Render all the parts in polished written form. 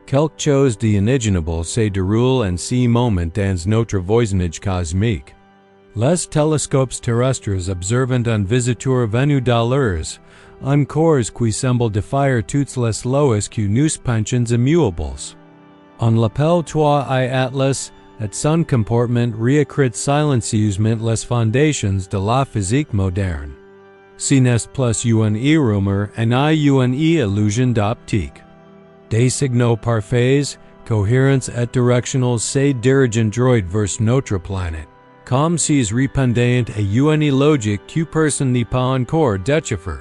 Quelque chose d'inéligible c'est déroule en ce moment dans notre voisinage cosmique. Les télescopes terrestres observant un visiteur venu d'ailleurs, un corps qui semble défier toutes les lois que nous pensions immuables. On l'appelle toi et atlas, et son comportement réécrit silencieusement les fondations de la physique moderne. Ce n'est plus une rumeur et une illusion d'optique. Des signaux parfaits, cohérents et directionnels se dirigent droit vers notre planète, comme s'ils répondaient à une logique que personne n'est pas encore déchiffré.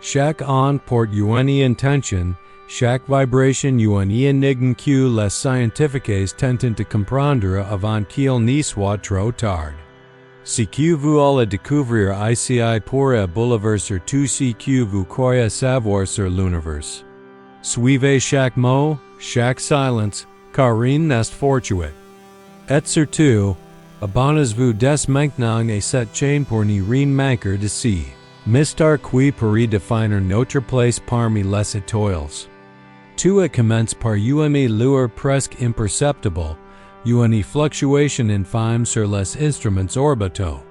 Chaque onde porte une intention, chaque vibration une énigme que les scientifiques tentent de comprendre avant qu'il n'y soit trop tard. Ce que vous allez découvrir ici pourrait bouleverser tout ce que vous croyez savoir sur l'univers. Suivez chaque mot, chaque silence, car rien n'est fortuit. Et surtout, abonnez-vous dès maintenant à cette chaîne pour ne rien manquer de ci. Mystère qui pourrait définir notre place parmi les étoiles. Tout commence par une lueur presque imperceptible, une fluctuation infime sur les instruments orbitaux.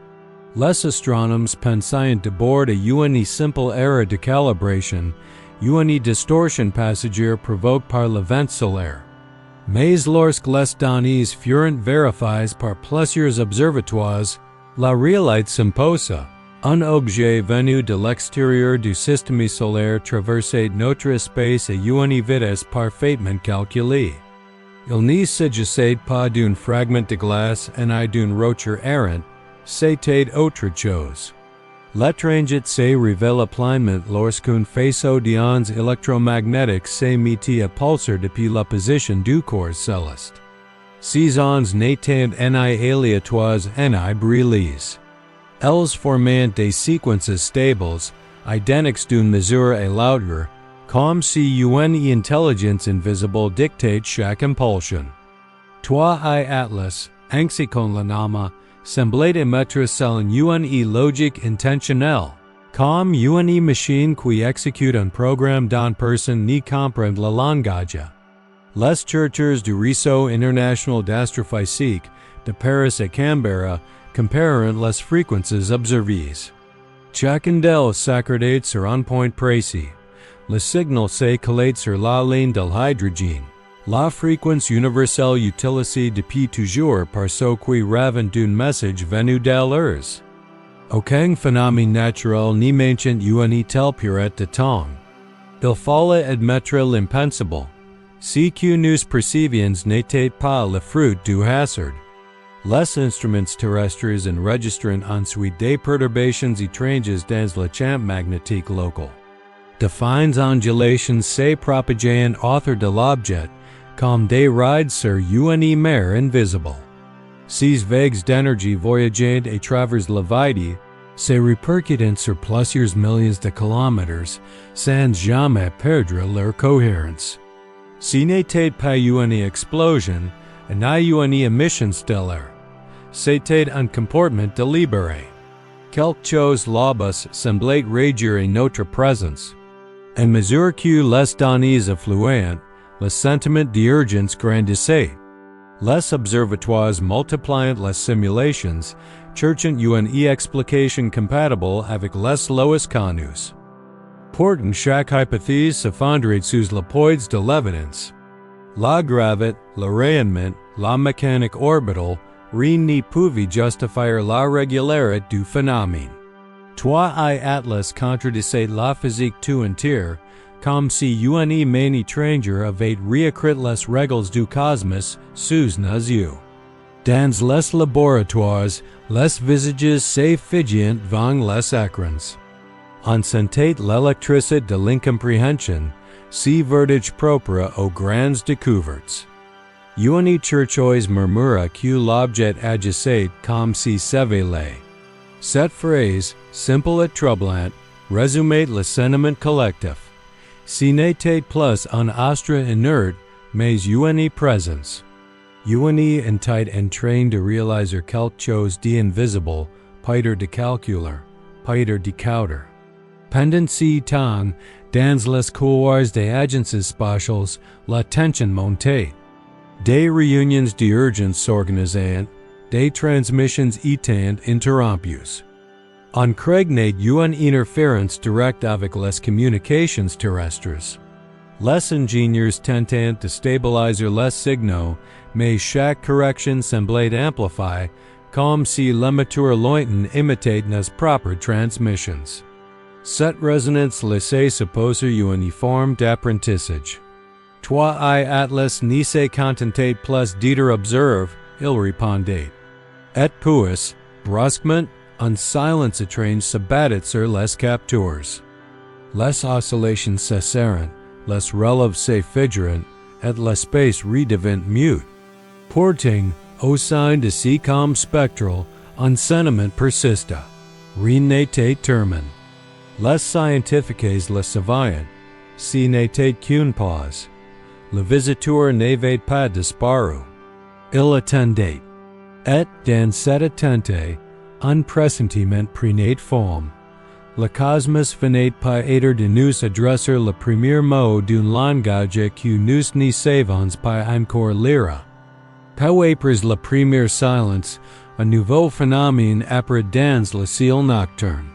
Les astronomes pensaient d'abord à une simple erreur de calibration, une distorsion passagère provoquée par le vent solaire. Mais lorsque les données furent vérifiées par plusieurs observatoires, la réalité s'imposa. Un objet venu de l'extérieur du système solaire traversait notre espace à une vitesse parfaitement calculée. Il ne s'agissait pas d'un fragment de glace ni d'une roche errante, c'était autre chose. L'étrangeté se révèle pleinement lorsqu'un faisceau d'ondes électromagnétiques s'est mis à pulser depuis la position du corps céleste. Ces ondes n'étaient ni aléatoires ni brillantes. Elles formaient des séquences stables, identiques d'une mesure à l'autre, comme si une intelligence invisible dictate chaque impulsion. Toi et Atlas, ainsi qu'on le nomme, semblait émettre selon une logique intentionnelle, comme une machine qui exécute un programme dont personne ne comprend le langage. Les chercheurs du réseau international d'astrophysique de Paris et Canberra comparent les fréquences observées. Chacun d'elles s'accorde sur un point précis. Le signal se collate sur la ligne de l'hydrogène. La fréquence universelle utilisée depuis toujours par ceux qui rêvent d'un message venu d'ailleurs. Aucun phénomène naturel ne mentionne une telle période de temps. Il fallait admettre l'impensable. Ce que nous percevions n'était pas le fruit du hasard. Les instruments terrestres enregistrent ensuite des perturbations étranges dans le champ magnétique local. De fines ondulations se propagent autour de l'objet, comme des rides sur une mer invisible. Ces vagues d'énergie voyageant à travers le vide se répercutent sur plusieurs millions de kilomètres sans jamais perdre leur cohérence. Ce n'était pas une explosion, ni une émission stellaire. C'était un comportement délibéré. Quelque chose là-bas semblait régir à notre présence. À mesure que les données affluaient, le sentiment d'urgence grandissait. Les observatoires multipliant les simulations, cherchant une explication compatible avec les lois connues. Pourtant, chaque hypothèse s'effondrait sous le poids de l'évidence. La gravité, le rayonnement, la mécanique orbitale, rien ne pouvait justifier la régularité du phénomène. Toi et Atlas contredisait la physique tout entière, comme si une main étrangère avait réécrit les règles du cosmos sous nos yeux. Dans les laboratoires, les visages se figeaient devant les écrans. On sentait l'électricité de l'incompréhension, si vertige propre aux grandes découvertes. Une chercheuse murmura que l'objet agissait comme si s'éveillait. Cette phrase, simple et troublante, résumait le sentiment collectif. Ce n'était plus un astre inerte, mais une présence. Une était en train de réaliser quelque chose d'invisible, Peter de calculer, Peter de coudre. Pendant ce temps, dans les couloirs des agences spatiales, la tension monte. Des réunions d'urgence s'organisant, des transmissions étant interrompues. On craignait une interférence directe avec les communications terrestres. Les ingénieurs tentant de stabiliser les signaux, mais chaque correction semblait amplifier, comme si l'émetteur lointain imitait nos propres transmissions. Cette résonance laissait supposer une forme d'apprentissage. Toi I atlas ni se contentate plus d'être observe, il répondait. Et puis, brusquement, un silence étrange s'abattit sur les capteurs. Les oscillations cessèrent, les relèves se figèrent, et l'espace redevint mute. Pourtant, au sein de ce calme spectral, un sentiment persista. Rien n'était terminé. Les scientifiques le savaient, si n'était qu'une pause. Le visiteur n'avait pas disparu. Il attendait. Et dans cette attente, un pressentiment prenait forme. Le cosmos venait pas être de nous adresser le premier mot d'un langage que nous ne savons pas encore lire. Peu après le premier silence, un nouveau phénomène apparaît dans le ciel nocturne.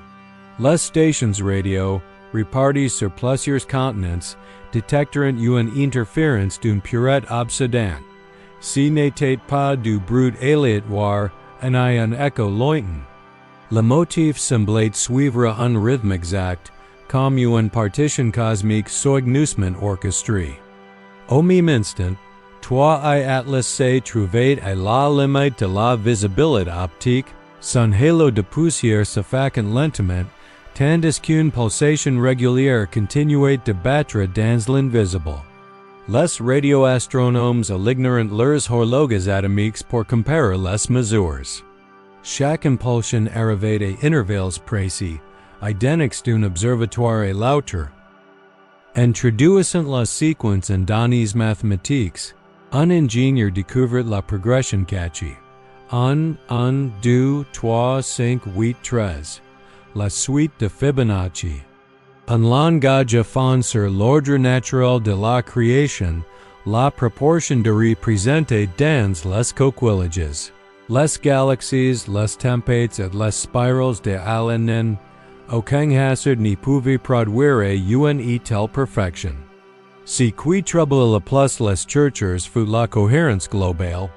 Les stations radio, réparties sur plusieurs continents, détecteront une interférence d'une purette obsédante. Si n'était pas du brut aléatoire, en un écho lointain. Le motif semblait suivre un rythme exact, comme une partition cosmique soigneusement orchestrée. Au même instant, toi I atlas se trouvait à la limite de la visibilité optique, son halo de poussière suffocant lentement, tandis qu'une pulsation régulière continuait de battre dans l'invisible. Les radioastronomes aligneront leurs horloges atomiques pour comparer les mesures. Chaque impulsion arrivait à intervalles précis, identiques d'un observatoire à l'autre. Introduisant la séquence en données mathématiques, un ingénieur découvrit la progression catchée. 1, 2, 3, 5, 8, 13. La suite de Fibonacci. Un langage fondé sur l'ordre naturel de la création, la proportion de représenter dans les coquillages. Les galaxies, les tempêtes et les spirales de Allen, aucun hasard ne pouvait produire une telle perfection. Ce qui trouble le plus les chercheurs fut la cohérence globale.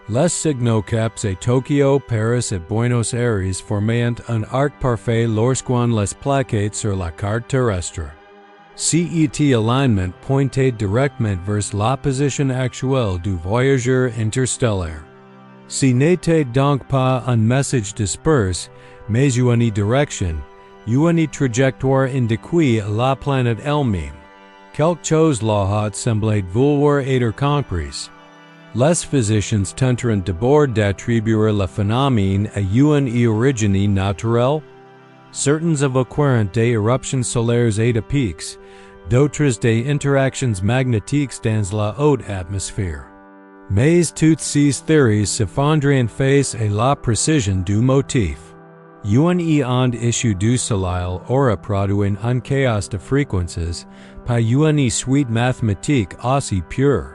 Les signaux caps à Tokyo, Paris et Buenos Aires formaient un arc parfait lorsqu'on les plaquait sur la carte terrestre. Cet alignment pointait directement vers la position actuelle du voyageur interstellaire. Ce n'était donc pas un message dispersé, mais une direction, une trajectoire indiquée à la planète elle-même. Quelque chose là-haut semblait vouloir être compris. Les physiciens tenteront d'abord d'attribuer le phénomène à une origine naturelle. Certains évoquèrent des éruptions solaires atypiques, d'autres des interactions magnétiques dans la haute atmosphère. Mais toutes ces théories s'effondrent face à la précision du motif. Une onde issue du soleil aura produit un chaos de fréquences, pas une suite mathématique aussi pure.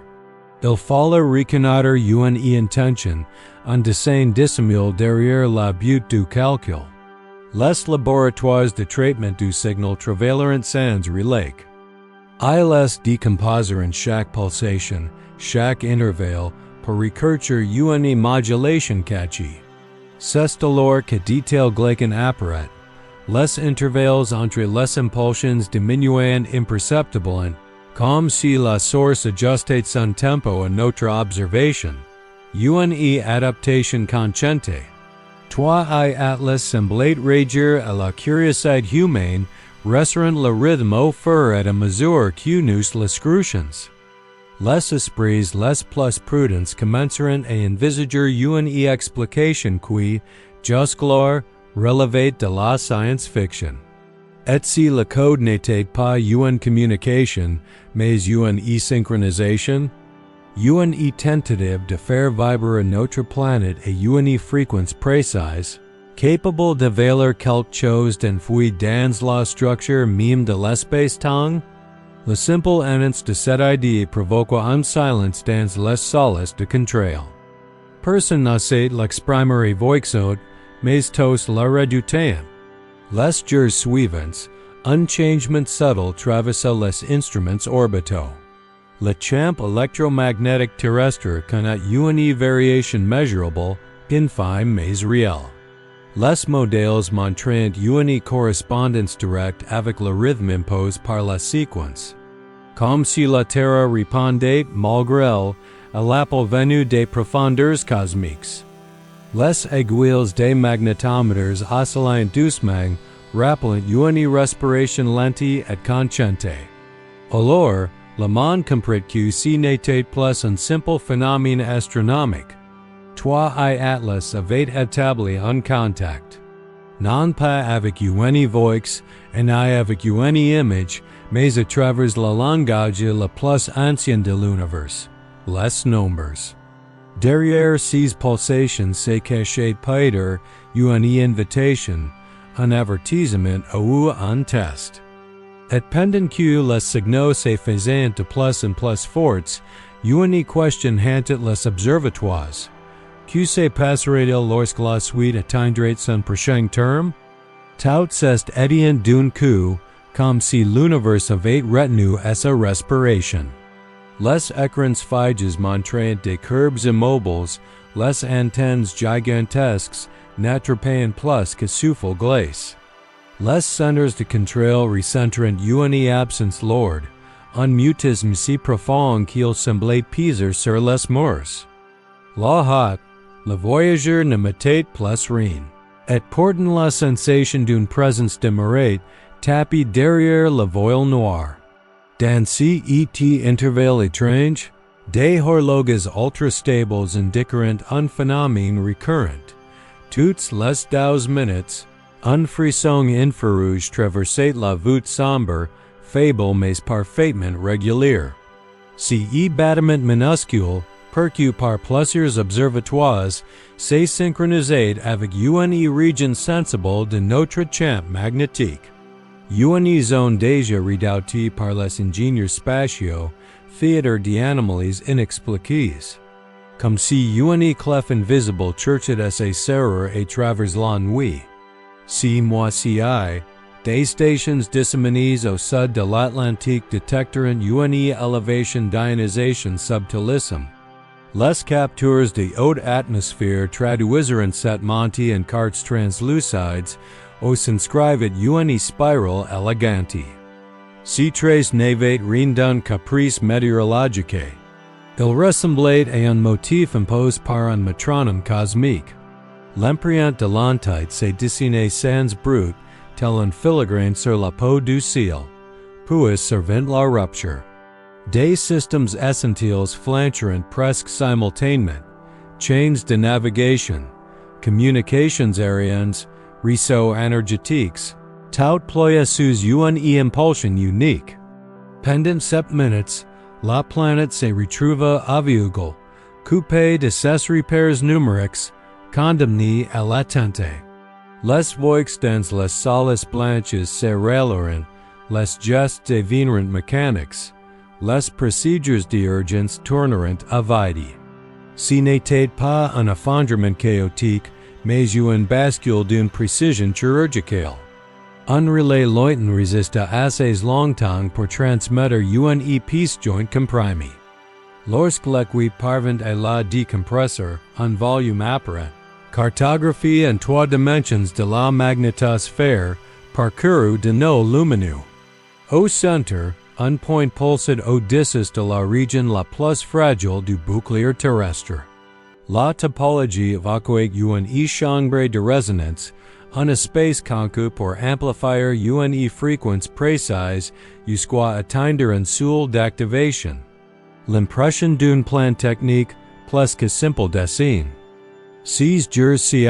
Il fallait reconnaître une intention, un dessin dissimulé derrière la butte du calcul. Les laboratoires de traitement du signal travailleront sans relais. Ils décomposeront chaque pulsation, chaque intervalle, pour rechercher une modulation catchée. C'est alors que détail gleichen apparaît. Les intervalles entre les impulsions diminuant imperceptiblement, comme si la source ajustait son tempo à notre observation. Une adaptation consciente. Toi I atlas semblait réagir à la curiosité humaine, restaurant le rythme au fur et à mesure que nous les scrutons. Les esprits les plus prudents commenceront à envisager une explication qui, jusqu'alors, relevait de la science-fiction. Et si le code n'était pas une communication, mais une synchronisation, une tentative de faire vibrer notre planète à une fréquence précise, Capable de valoir quelque chose d'enfoui dans la structure même de l'espace temps? Le simple annonce de cette idée provoqua un silence dans les salles de contrôle. Personne n'osait l'exprimer voixhaut, mais tous la redoutaient. Les jours suivants, un changement subtle traversa les instruments orbitaux. Le champ électromagnétique terrestre connaît une variation measurable, infime mais réelle. Les modèles montrent une correspondance directe avec le rythme imposé par la séquence. Comme si la Terre répondait, malgré elle, à l'appel venu des profondeurs cosmiques. Les aiguilles des magnétomètres oscillant doucement, rappelant une respiration lente et consciente. Alors, le monde comprit que ce n'était plus un simple phénomène astronomique. Toi et Atlas avaient établi un contact. Non pas avec une voix, et non avec une image, mais à travers le langage le plus ancien de l'univers, les nombres. Derrière ces pulsations se cachait peut-être une invitation, un avertissement ou un test. Et pendant que les signaux se faisaient de plus en plus forts, une question hantait les observatoires. Que se passerait-il lorsque la suite atteindrait son prochain terme? Tout est éteint d'un coup, comme si l'univers avait retenu à sa respiration. Les écrans fixes montraient des courbes immobiles, les antennes gigantesques n'attrapaient plus que souffle glace. Les centres de contrôle ressentirent une absence lourde, un mutisme si profond qu'il semblait peser sur les murs. La hâte, le voyageur ne mettait plus rien, et portant la sensation d'une présence demeurée, tapis derrière le voile noir. Dans cet intervalle étrange, des horloges ultra-stables indiqueront un phénomène récurrent. Toutes les 12 minutes, un frisson infrarouge traversait la voûte sombre, faible mais parfaitement régulier. Ce battement minuscule, perçu par plusieurs observatoires, se synchronisait avec une région sensible de notre champ magnétique. Une zone déjà redoutée par les ingénieurs spatiaux, théâtre d'anomalies inexpliquées. Comme si une clef invisible cherchait à se serrer à travers la nuit. Si mois-ci, des stations disséminées au sud de l'Atlantique détecteront une élévation d'ionisation subtilissime. Les capteurs de haute atmosphère traduisiront cette montée en cartes translucides ou s'inscrivent une spirale élégante. Si trace n'avait rien d'un caprice météorologique. Il ressemblait à un motif imposé par un métronome cosmique. L'empreinte de l'entité se dessinait sans brut, tel un filigrane sur la peau du ciel, puis servant la rupture. Des systèmes essentiels flancheront presque simultanément, chains de navigation, communications aériennes, réseaux énergétiques, tout ploya sous une impulsion unique. Pendant 7 minutes, la planète se retrouva aveugle, coupée de ses repères numériques, condamnée à l'attente. Les voix dans les salles blanches se ralorent, les gestes devinrent mécaniques, les procédures d'urgence tourneront à vide. Ce n'était pas un effondrement chaotique, mais une bascule d'une précision chirurgicale. Un relais lointain résista assez longtemps pour transmettre une épice joint comprimé. Lorsque l'aiguille parvint à la décompressor, un volume apparent, cartographie en 3 dimensions de la magnétosphère, parcourut de nos lumineux. Au centre, un point pulsait au-dessus de la région la plus fragile du bouclier terrestre. La topologie évoquait une chambre de résonance, un espace conçu pour amplifier une fréquence précise jusqu'à atteindre un seuil d'activation. L'impression d'un plan technique plus que simple dessin. Ces jours-ci,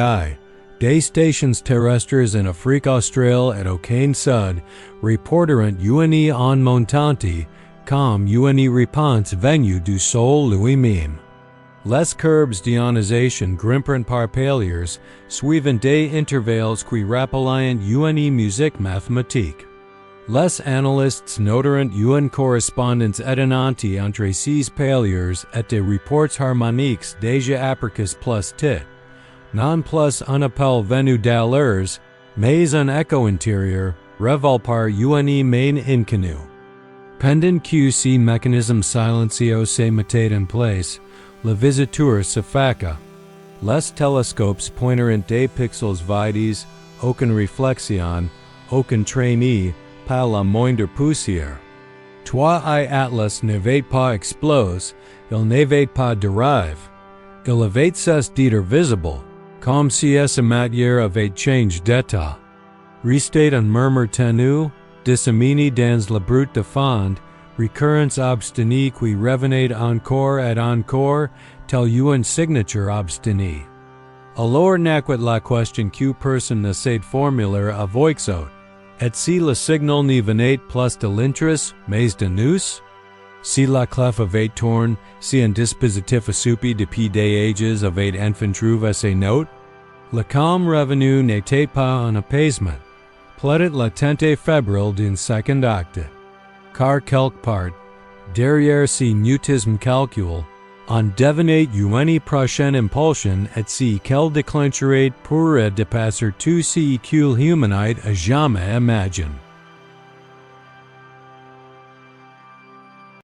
des stations terrestres en Afrique australe et au Cane Sud reporteront une onde montante comme une réponse venue du sol lui-même. Les curbs d'ionisation grimpant par paliers, suivant des intervalles qui rappellent une musique mathématique. Les analystes noteront une correspondance étonnante entre ces paliers et des reports harmoniques déjà apricés plus tit, non plus un appel venu d'ailleurs, mais un écho intérieur, révélé par une main inconnue. Pendant que ces mécanismes silencieux se mettent en place, le visiteur se faca. Les télescopes pointeront des pixels vides, aucune réflexion, aucun traînée, pas la moindre poussière. Toi et Atlas n'avait pas explose, il n'avait pas dérive. Il avait cessé d'être visible, comme si sa matière avait changé d'état. Restait un murmure ténu, disséminé dans la brute de fond, recurrence obstinée qui revenait encore et encore, telle une signature obstinée. Alors naquit la question que personne ne sait formuler à voix haute. Et si le signal ne venait plus de l'interest, mais de nous? Si la clef avait tourné, si un dispositif assoupi depuis des ages avait enfin trouvé ses notes? Le calme revenu n'était pas un apaisement. Peut-être l'attente fébrile d'une seconde acte. Car quelque part, derrière ces mutismes calculs, on devenait une prochaine impulsion et si qu'elle déclencherait pourrait dépasser tout ce qu'il humanoid à jamais imagine.